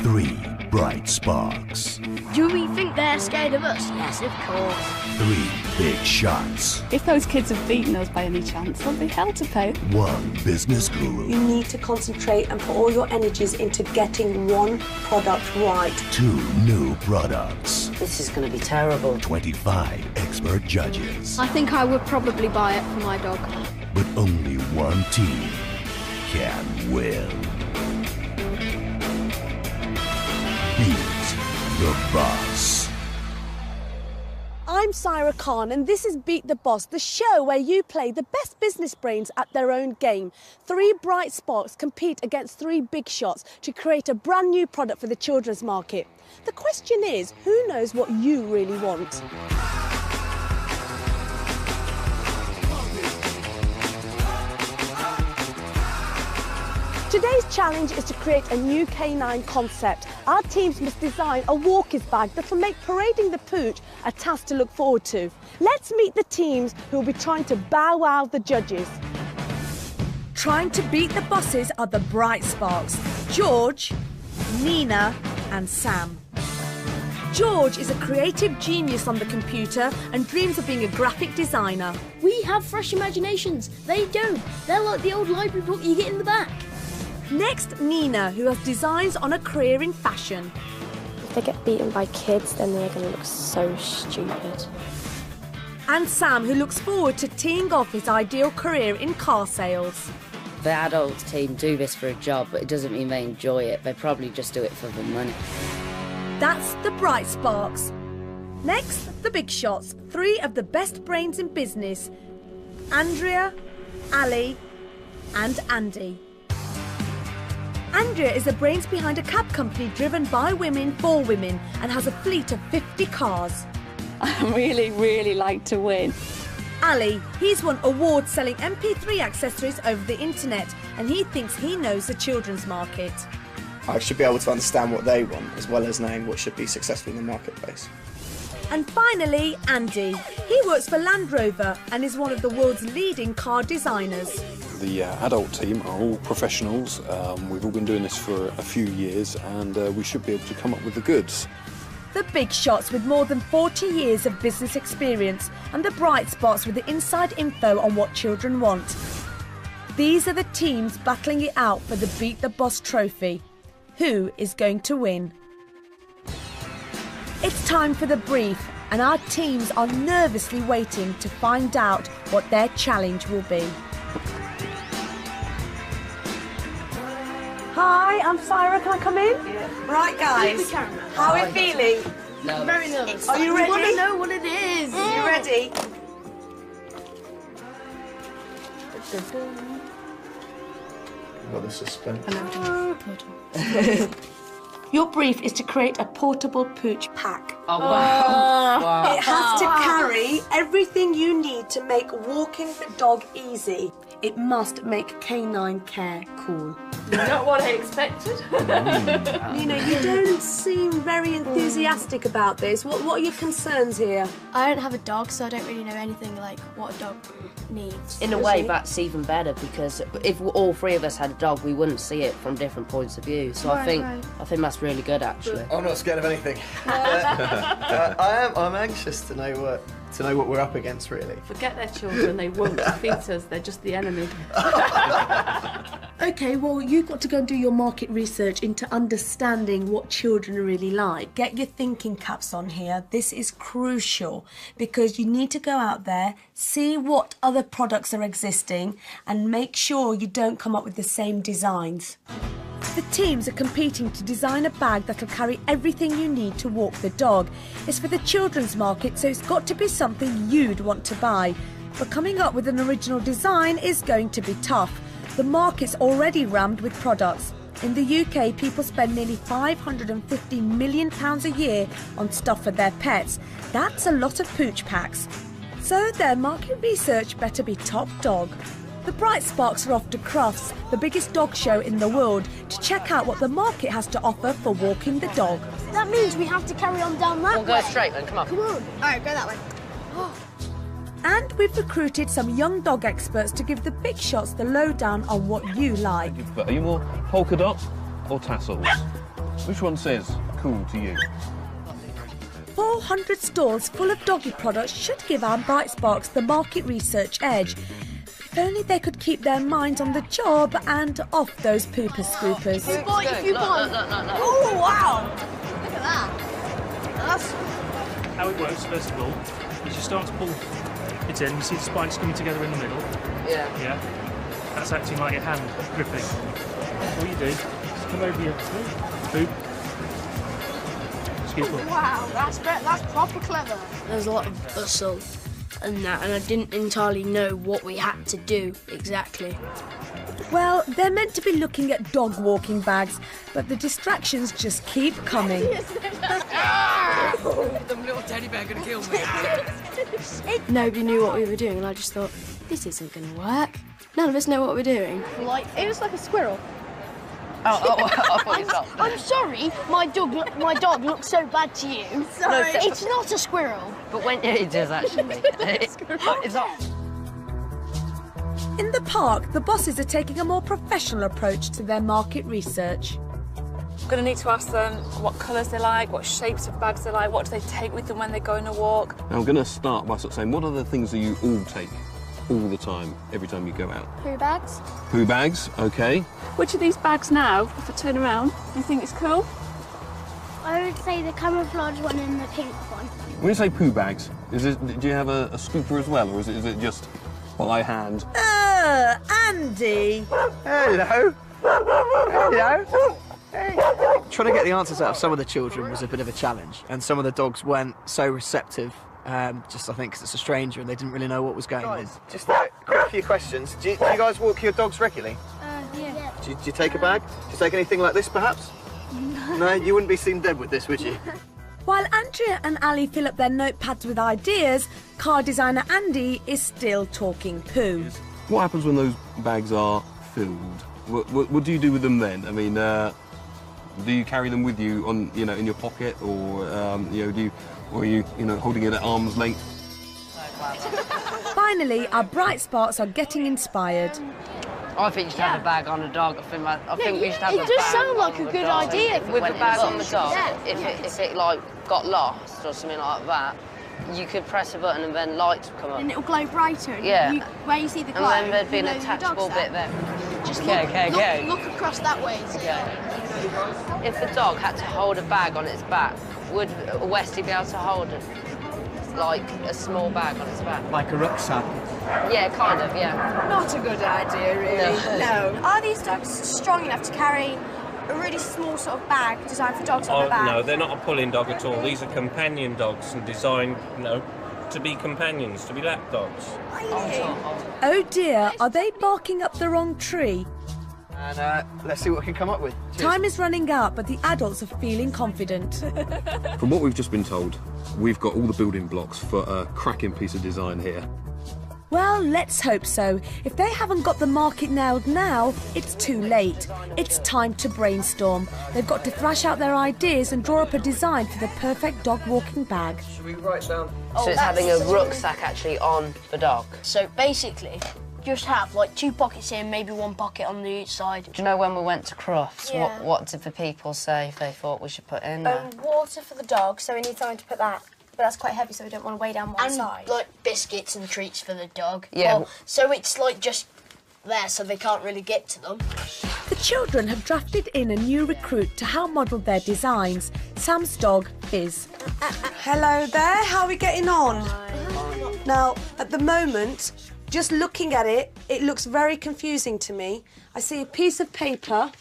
3 bright sparks. Do we think they're scared of us? Yes, of course. 3 big shots. If those kids have beaten us by any chance, there'll be hell to pay. 1 business guru. You need to concentrate and put all your energies into getting one product right. 2 new products. This is going to be terrible. 25 expert judges. I think I would probably buy it for my dog. But only one team can win. Beat the Boss. I'm Syra Khan and this is Beat the Boss, the show where you play the best business brains at their own game. 3 bright sparks compete against 3 big shots to create a brand new product for the children's market. The question is, who knows what you really want? Today's challenge is to create a new canine concept. Our teams must design a walkers bag that will make parading the pooch a task to look forward to. Let's meet the teams who will be trying to bow wow the judges. Trying to beat the bosses are the bright sparks, George, Nina and Sam. George is a creative genius on the computer and dreams of being a graphic designer. We have fresh imaginations. They don't. They're like the old library book you get in the back. Next, Nina, who has designs on a career in fashion. If they get beaten by kids, then they're going to look so stupid. And Sam, who looks forward to teeing off his ideal career in car sales. The adult team do this for a job, but it doesn't mean they enjoy it. They probably just do it for the money. That's the bright sparks. Next, the big shots. 3 of the best brains in business. Andrea, Ali and Andy. Andrea is the brains behind a cab company driven by women for women and has a fleet of 50 cars. I really like to win. Ali, he's won awards selling MP3 accessories over the internet and he thinks he knows the children's market. I should be able to understand what they want as well as knowing what should be successful in the marketplace. And finally, Andy. He works for Land Rover and is one of the world's leading car designers. The adult team are all professionals. We've all been doing this for a few years and we should be able to come up with the goods. The big shots with more than 40 years of business experience and the bright spots with the inside info on what children want. These are the teams battling it out for the Beat the Boss trophy. Who is going to win? It's time for the brief and our teams are nervously waiting to find out what their challenge will be. Hi, I'm Syra, can I come in? Yeah. Right guys, how are you feeling? No. Very nervous. Are you ready? I want to know what it is. Are you ready? Got the suspense. Your brief is to create a portable pooch pack. Oh, wow. Wow. It has to carry everything you need to make walking the dog easy. It must make canine care cool. Not what I expected. Nina, you don't seem very enthusiastic about this. What are your concerns here? I don't have a dog, so I don't really know anything like what a dog needs. In a way, that's even better because if all 3 of us had a dog, we wouldn't see it from different points of view. So I think that's really good, actually. I'm not scared of anything. I'm anxious to know what we're up against, really. Forget their children, they won't defeat us, they're just the enemy. Okay, well, you've got to go and do your market research into understanding what children really like. Get your thinking caps on here. This is crucial because you need to go out there, see what other products are existing and make sure you don't come up with the same designs. The teams are competing to design a bag that'll carry everything you need to walk the dog. It's for the children's market, so it's got to be something you'd want to buy. But coming up with an original design is going to be tough. The market's already rammed with products. In the UK, people spend nearly £550 million a year on stuff for their pets. That's a lot of pooch packs. So their market research better be top dog. The Bright Sparks are off to Crufts, the biggest dog show in the world, to check out what the market has to offer for walking the dog. That means we have to carry on down that way. We'll go straight then, come on. Come on. All right, go that way. And we've recruited some young dog experts to give the big shots the lowdown on what you like. But are you more polka dots or tassels? Which one says cool to you? 400 stalls full of doggy products should give our Bright Sparks the market research edge. If only they could keep their minds on the job and off those pooper scoopers. Oh, wow! Look at that. That's... How it works, first of all, is you start to pull it in, you see the spikes coming together in the middle. Yeah. Yeah. That's acting like your hand gripping. All you do is come over your boot. Wow, that's proper clever. There's a lot of bustle and that, and I didn't entirely know what we had to do exactly. Well, they're meant to be looking at dog walking bags, but the distractions just keep coming. The little teddy bear gonna kill me. Nobody knew what we were doing, and I just thought, this isn't going to work. None of us know what we're doing. It was like a squirrel. I thought you felt. I'm sorry, my dog looks so bad to you. Sorry. It's not a squirrel. But when it is actually. It's not. In the park, the bosses are taking a more professional approach to their market research. I'm going to need to ask them what colours they like, what shapes of bags they like, what do they take with them when they go on a walk. Now I'm going to start by sort of saying, what are the things that you all take all the time, every time you go out? Poo bags. Poo bags, okay. Which of these bags now, if I turn around, do you think it's cool? I would say the camouflage one and the pink one. When you say poo bags, do you have a scooper as well, or is it just by hand? Andy! Hello. Hello. Hey. Trying to get the answers out of some of the children was a bit of a challenge, and some of the dogs weren't so receptive. Just I think because it's a stranger and they didn't really know what was going on. Just a quick few questions. Do you guys walk your dogs regularly? Yeah. Do you take a bag? Do you take anything like this, perhaps? No, you wouldn't be seen dead with this, would you? While Andrea and Ali fill up their notepads with ideas, car designer Andy is still talking poo. What happens when those bags are filled? What do you do with them then? I mean, do you carry them with you on, in your pocket, or are you holding it at arm's length? Finally, our Bright Sparks are getting inspired. I think you should have a bag on a dog. I think we should have a bag. It does sound like a good idea. With a bag on the dog, if it like got lost or something like that, you could press a button and then lights would come up. And it'll glow brighter. Yeah. Where you see the glow. And then there'd be an attachable bit there. Just look across that way. If the dog had to hold a bag on its back, would Westie be able to hold it? Like a small bag on its back? Like a rucksack? Yeah, kind of, yeah. Not a good idea, really. No. Are these dogs strong enough to carry a really small sort of bag designed for dogs on their back? No, they're not a pulling dog at all. These are companion dogs and designed, to be companions, to be lap dogs. Oh dear, are they barking up the wrong tree? And let's see what we can come up with. Cheers. Time is running out, but the adults are feeling confident. From what we've just been told, we've got all the building blocks for a cracking piece of design here. Well, let's hope so. If they haven't got the market nailed now, it's too late. It's time to brainstorm. They've got to thrash out their ideas and draw up a design for the perfect dog walking bag. Should we write down? So it's having a rucksack actually on the dog. So basically, just have like 2 pockets here, maybe 1 pocket on the each side. Do you know when we went to Crufts, Yeah. what did the people say they thought we should put in there? Water for the dog, so we need something to put that. But that's quite heavy, so we don't want to weigh down one side. And like biscuits and treats for the dog. Yeah. Well, so it's like just there, so they can't really get to them. The children have drafted in a new recruit to help model their designs. Sam's dog, Fizz. Hello there, how are we getting on? Now, at the moment, just looking at it, it looks very confusing to me. I see a piece of paper,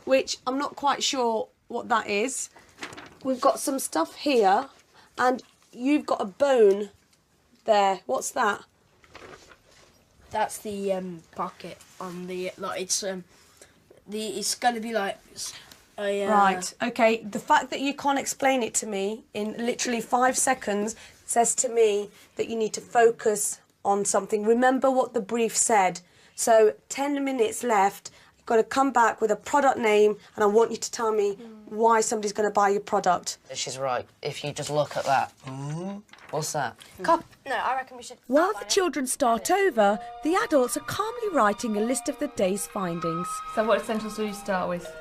which I'm not quite sure what that is. We've got some stuff here, and you've got a bone there. What's that? That's the pocket on the it's gonna be like a Right. Okay. The fact that you can't explain it to me in literally 5 seconds says to me that you need to focus on something. Remember what the brief said. So 10 minutes left. You've got to come back with a product name, and I want you to tell me why somebody's going to buy your product. She's right. If you just look at that. What's that? No, I reckon we should... While the children start over, the adults are calmly writing a list of the day's findings. So what essentials do you start with?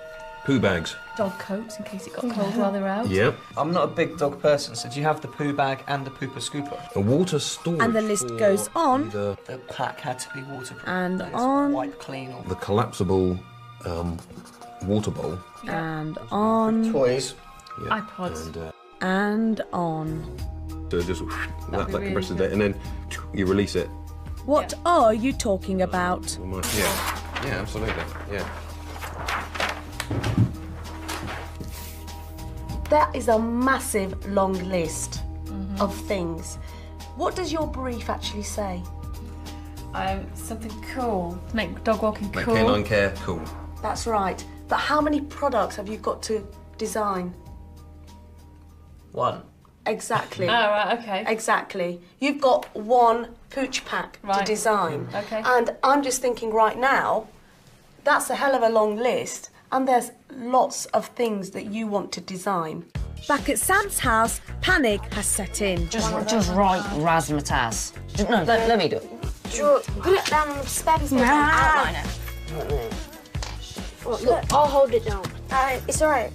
Poo bags. Dog coats in case it got cold while they're out. Yep. I'm not a big dog person, so do you have the poo bag and the pooper scooper? A water storage. And the list goes on. The pack had to be waterproof. And That is on. Wipe clean. Or... The collapsible water bowl. And on. Toys. Yeah. iPods. And, And on. so just that really compresses good. it, and then you release it. What are you talking about? Yeah, absolutely. Yeah. That is a massive long list of things. What does your brief actually say? Something cool. To make dog walking Make cool. canine care cool. That's right. But how many products have you got to design? 1. Exactly. Oh, right, okay. Exactly. You've got one pooch pack to Right. design. Okay. And I'm just thinking right now, that's a hell of a long list, and there's lots of things that you want to design. Back at Sam's house, panic has set in. Just write razzmatazz. No, let me do it. Put it down on the space and outline it. Look, I'll hold it down. It's alright.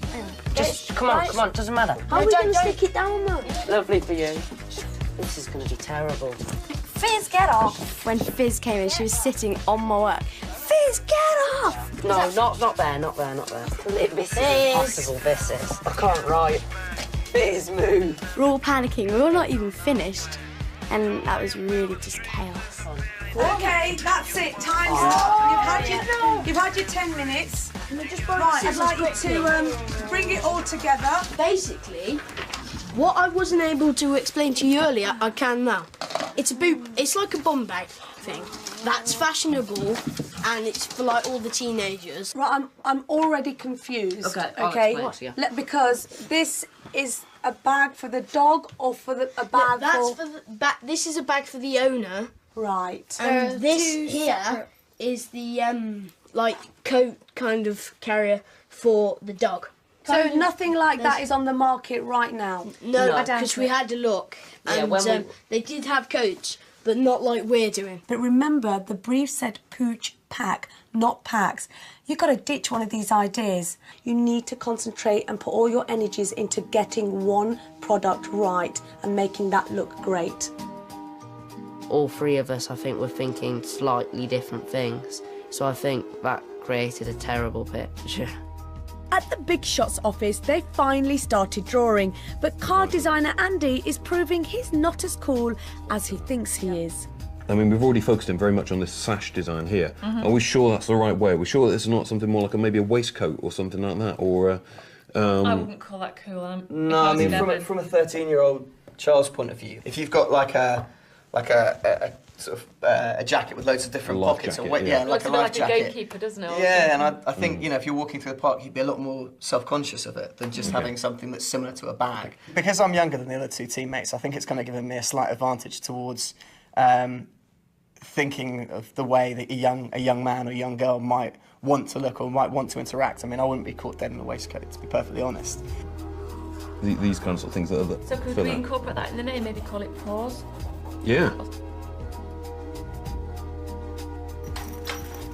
Just come on, doesn't matter. How are we going to stick it down though? Lovely for you. This is going to be terrible. Fizz, get off! When Fizz came in, she was sitting on my work. Fizz, get off! No, not there. This is impossible, this is. I can't write. Fizz, move. We're all panicking. We're all not even finished. And that was really just chaos. Okay, that's it. Time's up. You've had your 10 minutes. Right, I'd like you to bring it all together. Basically, what I wasn't able to explain to you earlier, I can now. It's a boot. It's like a bomb bag thing. That's fashionable, and it's for like all the teenagers. Right, I'm already confused. Okay, I'll explain to you. Because this is a bag for the dog or for a bag That's for the this is a bag for the owner. Right. And this here is the like coat kind of carrier for the dog. So nothing like that is on the market right now? No, because we had a look, and they did have coats, but not like we're doing. But remember, the brief said pooch pack, not packs. You've got to ditch one of these ideas. You need to concentrate and put all your energies into getting one product right and making that look great. All three of us, I think, were thinking slightly different things. So I think that created a terrible picture. At the Big Shots office, they finally started drawing, but car designer Andy is proving he's not as cool as he thinks he is. I mean, we've already focused in very much on this sash design here. Are we sure that's the right way? Are we sure that it's not something more like maybe a waistcoat or something like that? Or I wouldn't call that cool. No, I mean, from a 13-year-old child's point of view, if you've got like a sort of a jacket with loads of different pockets, jacket, or It like looks a a bit life like jacket. a gatekeeper, doesn't it? Yeah, and I think, you know, if you're walking through the park, you'd be a lot more self-conscious of it than just having something that's similar to a bag. Because I'm younger than the other two teammates, I think it's kind of given me a slight advantage towards thinking of the way that a young man or young girl might want to look or might want to interact. I mean, I wouldn't be caught dead in a waistcoat, to be perfectly honest. these kinds of things that are So could we incorporate that in the name? Maybe call it paws. Yeah.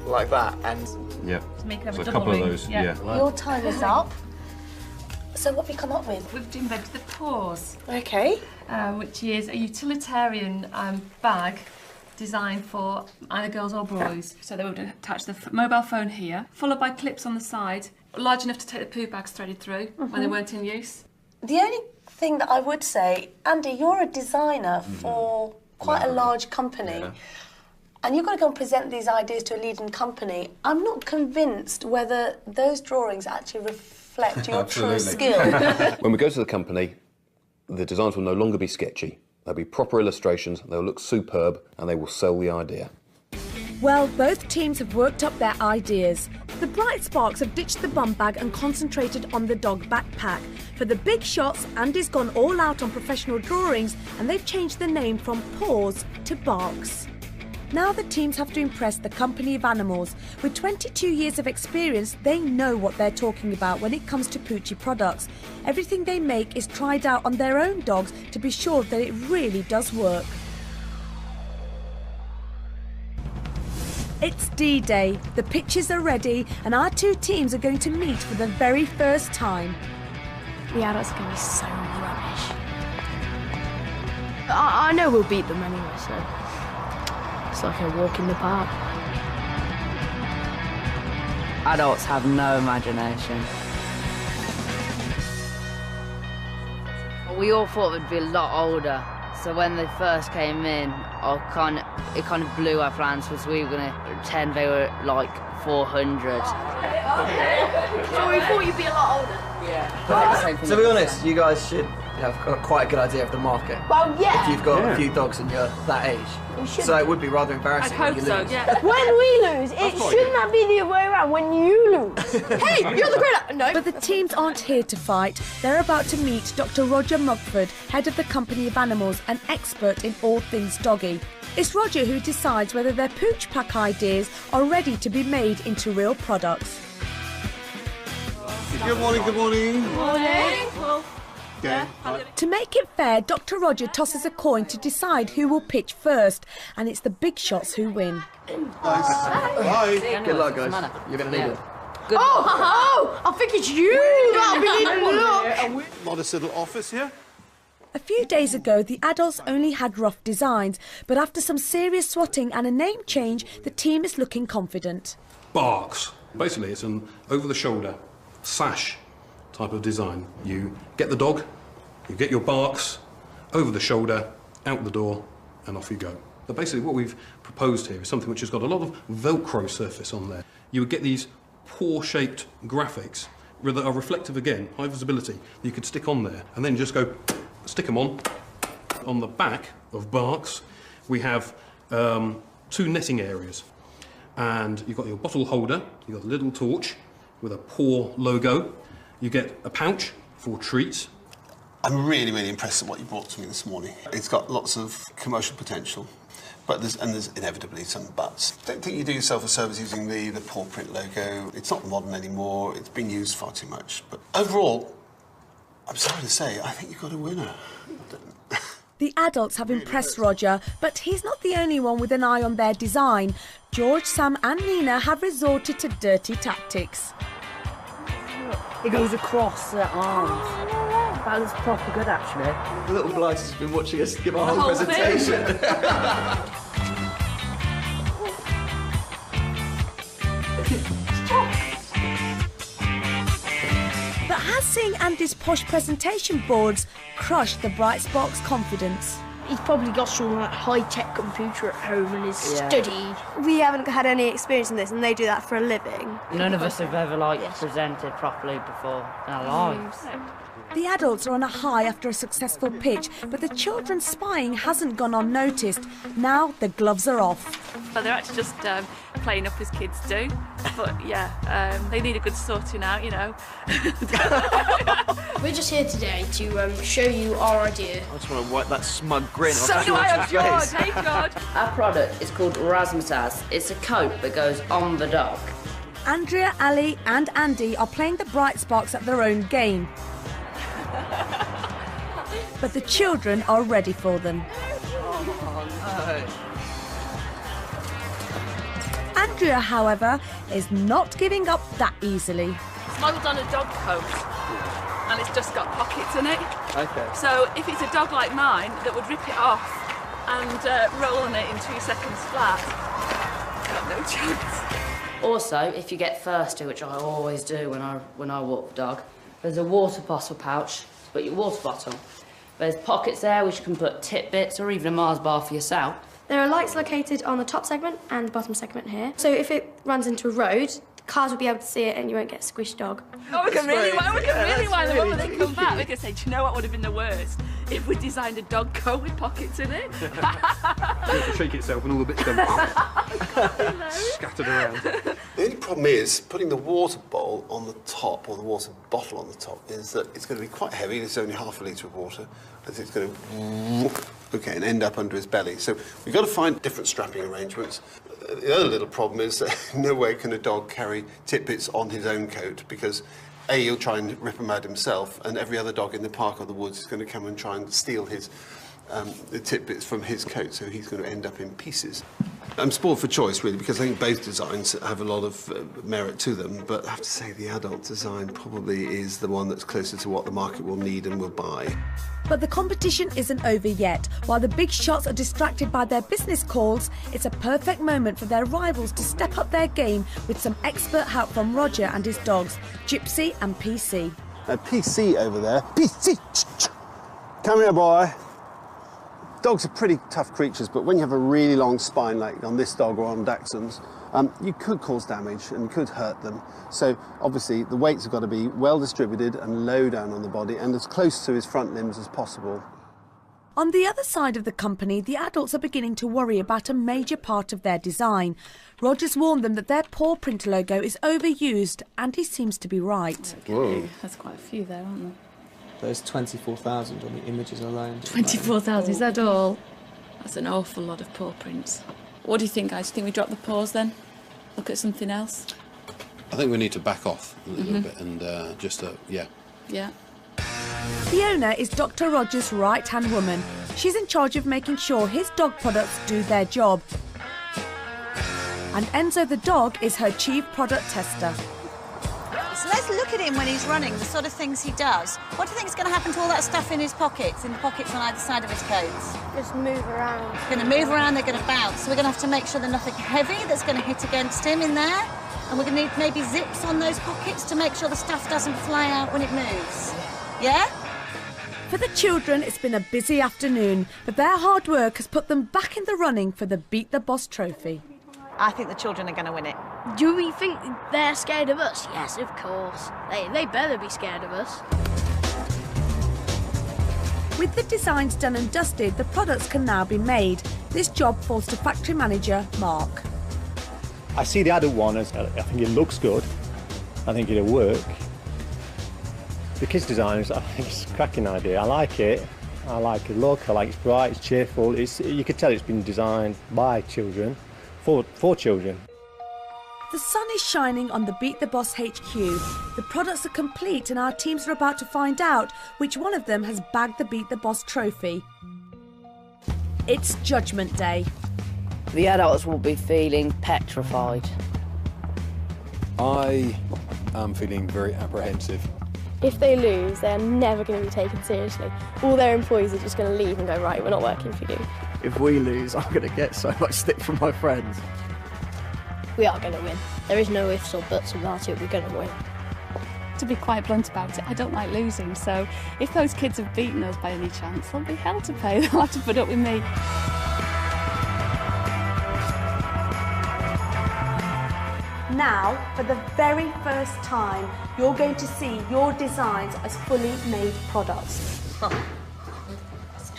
Like that, and yeah. To make it have So a a double couple of ring. those, Yeah. yeah. Your time is up. So what have you come up with? We've invented the paws. Okay. Which is a utilitarian bag designed for either girls or boys. So they would attach the mobile phone here, followed by clips on the side, large enough to take the poo bags threaded through when they weren't in use. The only thing that I would say, Andy, you're a designer for quite a large company. Yeah. And you've got to go and present these ideas to a leading company. I'm not convinced whether those drawings actually reflect your true skill. When we go to the company, the designs will no longer be sketchy. They'll be proper illustrations, they'll look superb, and they will sell the idea. Well, both teams have worked up their ideas. The Bright Sparks have ditched the bum bag and concentrated on the dog backpack. For the Big Shots, Andy's gone all out on professional drawings, and they've changed the name from Paws to Barks. Now the teams have to impress the company of animals. With 22 years of experience, they know what they're talking about when it comes to Poochie products. Everything they make is tried out on their own dogs to be sure that it really does work. It's D-Day, the pitches are ready, and our two teams are going to meet for the very first time. The adults are going to be so rubbish. I know we'll beat them anyway, so it's like a walk in the park. Adults have no imagination. We all thought they'd be a lot older, so when they first came in, it kind of blew our plans because we were going to pretend they were like 400. So we thought you'd be a lot older? Yeah. To be honest, you guys should have got quite a good idea of the market. Well, yeah. If you've got a few dogs and you're that age. So it would be rather embarrassing when you lose. Yeah. When we lose, shouldn't that be the other way around? When you lose. Hey, you're the great. No. But the teams aren't here to fight. They're about to meet Dr. Roger Mugford, head of the Company of Animals, an expert in all things doggy. It's Roger who decides whether their pooch pack ideas are ready to be made into real products. Good morning, good morning. Good morning. Okay. To make it fair, Dr. Roger tosses a coin to decide who will pitch first, and it's the big shots who win. Hi. Good luck, guys. You're going to need it. Good oh, I think it's you that'll be needing luck. Modest little office here. A few days ago, the adults only had rough designs, but after some serious swatting and a name change, the team is looking confident. Barks. Basically, it's an over-the-shoulder sash type of design. You get the dog, you get your barks, over the shoulder, out the door, and off you go. But basically what we've proposed here is something which has got a lot of Velcro surface on there. You would get these paw-shaped graphics that are reflective again, high visibility, that you could stick on there, and then just go stick them on. On the back of barks, we have 2 netting areas. And you've got your bottle holder, you've got a little torch with a paw logo. You get a pouch for treats. I'm really, really impressed with what you brought to me this morning. It's got lots of commercial potential, but there's inevitably some buts. Don't think you do yourself a service using the paw print logo. It's not modern anymore. It's been used far too much. But overall, I'm sorry to say, I think you've got a winner. The adults have impressed Roger, but he's not the only one with an eye on their design. George, Sam and Nina have resorted to dirty tactics. It goes across their arms. That looks proper good, actually. The little blighters have been watching us give our whole presentation. But has seeing Andy's posh presentation boards crushed the Brightspark's confidence? He's probably got some like high-tech computer at home in his study. We haven't had any experience in this, and they do that for a living. None of us have ever presented properly before in our lives. The adults are on a high after a successful pitch, but the children's spying hasn't gone unnoticed. Now the gloves are off. But they're actually just playing up as kids do. But yeah, they need a good sorting out, you know. We're just here today to show you our idea. I just want to wipe that smug grin off So do I, George. Hey, George. Our product is called Razzmatazz. It's a coat that goes on the dog. Andrea, Ali and Andy are playing the Brightsparks at their own game. But the children are ready for them. Andrea, however, is not giving up that easily. It's modelled on a dog coat, and it's just got pockets in it. Okay. So if it's a dog like mine that would rip it off and roll on it in 2 seconds flat, got no chance. Also, if you get thirsty, which I always do when I walk the dog, there's a water bottle pouch. Put your water bottle. There's pockets there which you can put tidbits or even a Mars bar for yourself. There are lights located on the top segment and the bottom segment here. So if it runs into a road, the cars will be able to see it and you won't get a squished dog. Oh, we can really wind them up when they come back. We can say, do you know what would have been the worst? If we designed a dog coat with pockets in it. It can shake itself and all the bits go scattered around. The only problem is putting the water bowl on the top, or the water bottle on the top, is that it's going to be quite heavy. It's only half a litre of water. And it's going to and end up under his belly. So we've got to find different strapping arrangements. The other little problem is that no way can a dog carry tidbits on his own coat, because A, he'll try and rip them out himself, and every other dog in the park or the woods is going to come and try and steal his the tidbits from his coat, so he's going to end up in pieces. I'm spoiled for choice, really, because I think both designs have a lot of merit to them, but I have to say the adult design probably is the one that's closer to what the market will need and will buy. But the competition isn't over yet. While the big shots are distracted by their business calls, it's a perfect moment for their rivals to step up their game with some expert help from Roger and his dogs, Gypsy and PC. PC over there. PC! Come here, boy. Dogs are pretty tough creatures, but when you have a really long spine, like on this dog or on Dachshunds, you could cause damage and could hurt them. So obviously the weights have got to be well distributed and low down on the body and as close to his front limbs as possible. On the other side of the company, the adults are beginning to worry about a major part of their design. Roger's warned them that their paw print logo is overused, and he seems to be right. Whoa. There's quite a few there, aren't there? There's 24,000 on the images alone. 24,000, is that all? That's an awful lot of paw prints. What do you think, guys? Do you think we drop the paws then? Look at something else? I think we need to back off a little bit and yeah. Yeah. Fiona is Dr. Roger's right-hand woman. She's in charge of making sure his dog products do their job. And Enzo the dog is her chief product tester. So let's look at him when he's running, the sort of things he does. What do you think is going to happen to all that stuff in his pockets, in the pockets on either side of his coats? Just move around. They're going to move around, they're going to bounce. So we're going to have to make sure there's nothing heavy that's going to hit against him in there. And we're going to need maybe zips on those pockets to make sure the stuff doesn't fly out when it moves. Yeah? For the children, it's been a busy afternoon, but their hard work has put them back in the running for the Beat the Boss trophy. I think the children are going to win it. Do we think they're scared of us? Yes, of course. They better be scared of us. With the designs done and dusted, the products can now be made. This job falls to factory manager Mark. I see the adult one as, I think it looks good. I think it'll work. The kids' designs, I think it's a cracking idea. I like it. I like the look. I like it's bright, it's cheerful. You could tell it's been designed by children. For children. The sun is shining on the Beat the Boss HQ. The products are complete and our teams are about to find out which one of them has bagged the Beat the Boss trophy. It's Judgment Day. The adults will be feeling petrified. I am feeling very apprehensive. If they lose, they're never going to be taken seriously. All their employees are just going to leave and go, right, we're not working for you. If we lose, I'm going to get so much stick from my friends. We are going to win. There is no ifs or buts about it. We're going to win. To be quite blunt about it, I don't like losing, so if those kids have beaten us by any chance, there'll be hell to pay. They'll have to put up with me. Now, for the very first time, you're going to see your designs as fully made products.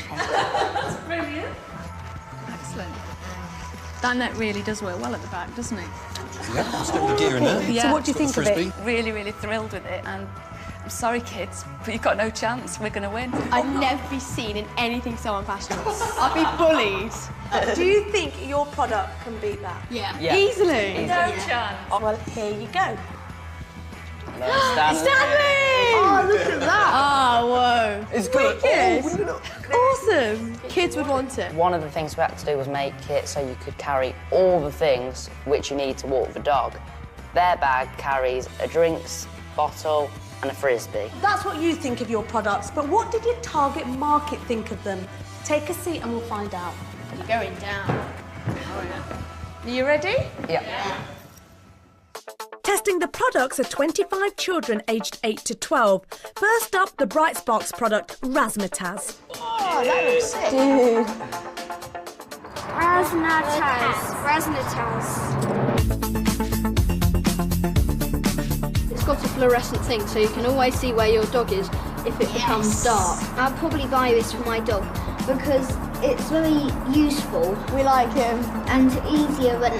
That's brilliant. Excellent. That net really does work well at the back, doesn't it? Yeah, let's get the gear in there. Yeah. So what do you think of it? Really, really thrilled with it, and I'm sorry, kids, but you've got no chance. We're going to win. I'd never be seen in anything so unfashionable. I'd be bullied. Do you think your product can beat that? Yeah. No Easily. chance. Well, here you go. Stanley! Oh, look at that. Oh, whoa. It's good. Wicked. Awesome. Kids would want it. One of the things we had to do was make it so you could carry all the things which you need to walk the dog. Their bag carries a drinks bottle and a frisbee. That's what you think of your products, but what did your target market think of them? Take a seat and we'll find out. You're going down. Oh, yeah. Are you ready? Yeah. Testing the products are 25 children aged 8 to 12. First up, the Bright Sparks product, Razzmatazz. Oh, that looks sick. Dude. Razzmatazz. It's got a fluorescent thing, so you can always see where your dog is if it becomes dark. I'll probably buy this for my dog because it's very useful. We like him. And easier than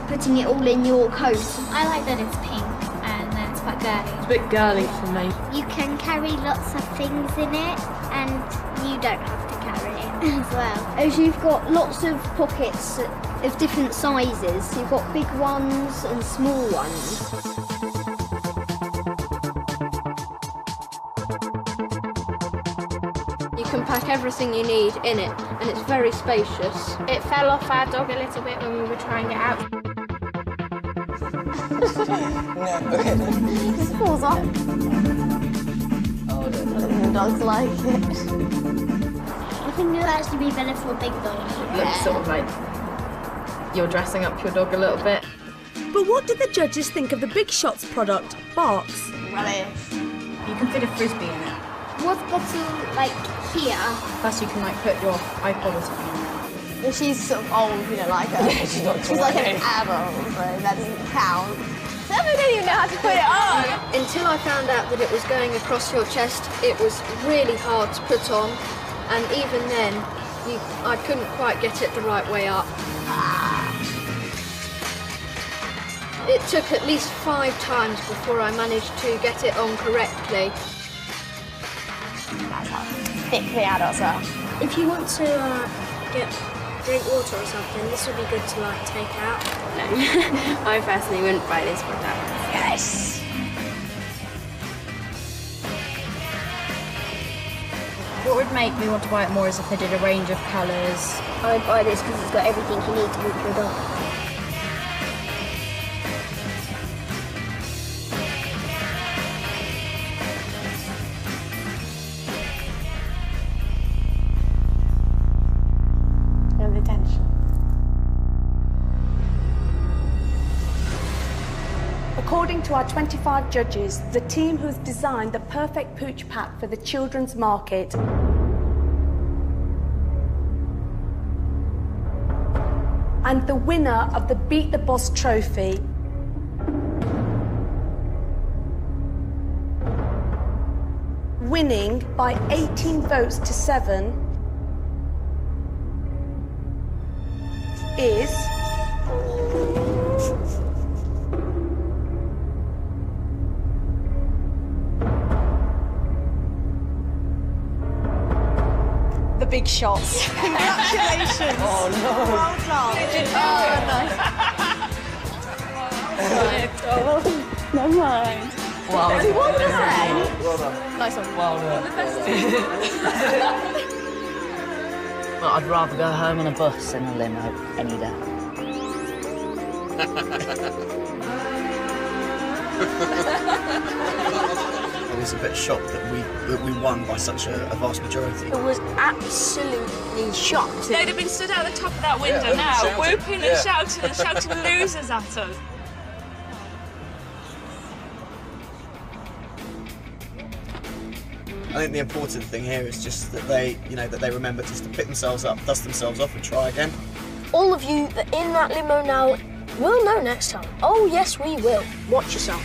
putting it all in your coat. I like that it's pink and then it's quite girly. It's a bit girly for me. You can carry lots of things in it and you don't have to carry it as well. As you've got lots of pockets of different sizes. You've got big ones and small ones. You can pack everything you need in it, and it's very spacious. It fell off our dog a little bit when we were trying it out. It falls off. Oh, the dogs like it. I think it would actually be better for a big dog. Looks sort of like you're dressing up your dog a little bit. But what did the judges think of the Big Shots product, Barks? Rubbish. You can fit a frisbee in it. What's better, like, here? Plus you can like put your iPod or something in there. She's sort of old, you know, like her. She's not She's like an adult, so that doesn't count. Some didn't even know how to put it on. Until I found out that it was going across your chest, it was really hard to put on, and even then, I couldn't quite get it the right way up. It took at least 5 times before I managed to get it on correctly. That's how thick the adults are. If you want to drink water or something, this would be good to like take out. No, I personally wouldn't buy this product. Yes. What would make me want to buy it more is if they did a range of colours. I'd buy this because it's got everything you need to walk your dog. According to our 25 judges, the team who's designed the perfect pooch pack for the children's market and the winner of the Beat the Boss trophy winning by 18 votes to 7 is the Big Shots. Congratulations. Oh no. Well done. Oh, never mind. Well done. Well done. Nice one. Well done. But I'd rather go home on a bus than a limo any day. I was a bit shocked that we won by such a vast majority. It was absolutely shocking. They'd have been stood out the top of that window now, whooping and shouting losers at us. I think the important thing here is just that they remember just to pick themselves up, dust themselves off and try again. All of you that are in that limo now will know next time. Oh yes, we will. Watch yourself.